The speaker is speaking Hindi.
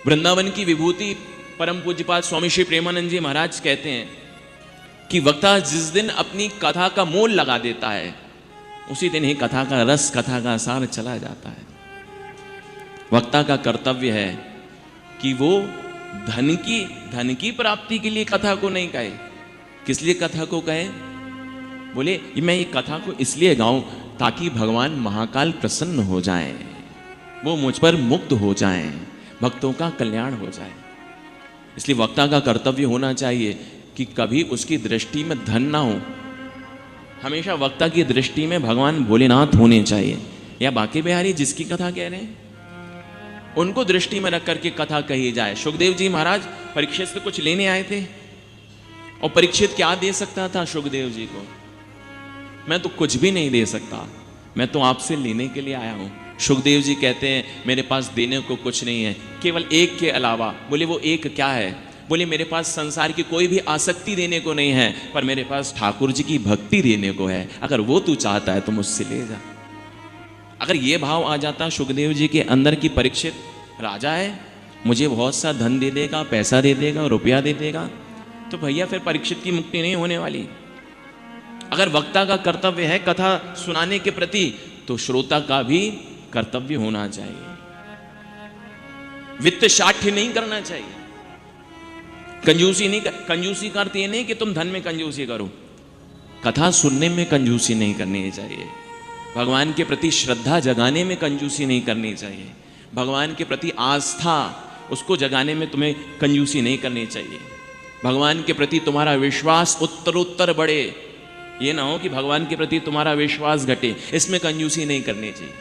वृंदावन की विभूति परम पूज्यपाद स्वामी श्री प्रेमानंद जी महाराज कहते हैं कि वक्ता जिस दिन अपनी कथा का मोल लगा देता है, उसी दिन ही कथा का रस, कथा का सार चला जाता है। वक्ता का कर्तव्य है कि वो धन की प्राप्ति के लिए कथा को नहीं कहे। किस लिए कथा को कहे? बोले मैं ये कथा को इसलिए गाऊं ताकि भगवान महाकाल प्रसन्न हो जाएं, वो मुझ पर मुक्त हो जाएं, भक्तों का कल्याण हो जाए। इसलिए वक्ता का कर्तव्य होना चाहिए कि कभी उसकी दृष्टि में धन ना हो। हमेशा वक्ता की दृष्टि में भगवान भोलेनाथ होने चाहिए, या बांके बिहारी जिसकी कथा कह रहे हैं उनको दृष्टि में रख करके कथा कही जाए। सुखदेव जी महाराज परीक्षित से कुछ लेने आए थे, और परीक्षित क्या दे सकता था सुखदेव जी को? मैं तो कुछ भी नहीं दे सकता, मैं तो आपसे लेने के लिए आया हूं। सुखदेव जी कहते हैं मेरे पास देने को कुछ नहीं है, केवल एक के अलावा। बोले वो एक क्या है? बोले मेरे पास संसार की कोई भी आसक्ति देने को नहीं है, पर मेरे पास ठाकुर जी की भक्ति देने को है। अगर वो तू चाहता है तो मुझसे ले जा। अगर ये भाव आ जाता सुखदेव जी के अंदर की परीक्षित राजा है, मुझे बहुत सा धन दे देगा, पैसा दे देगा, रुपया दे देगा, तो भैया फिर परीक्षित की मुक्ति नहीं होने वाली। अगर वक्ता का कर्तव्य है कथा सुनाने के प्रति, तो श्रोता का भी कर्तव्य होना चाहिए। वित्त शाठ्य नहीं करना चाहिए, कंजूसी नहीं। कंजूसी का अर्थ ये नहीं कि तुम धन में कंजूसी करो, कथा सुनने में कंजूसी नहीं करनी चाहिए। भगवान के प्रति श्रद्धा जगाने में कंजूसी नहीं करनी चाहिए। भगवान के प्रति आस्था उसको जगाने में तुम्हें कंजूसी नहीं करनी चाहिए। भगवान के प्रति तुम्हारा विश्वास उत्तरोत्तर बढ़े, ये ना हो कि भगवान के प्रति तुम्हारा विश्वास घटे, इसमें कंजूसी नहीं करनी चाहिए।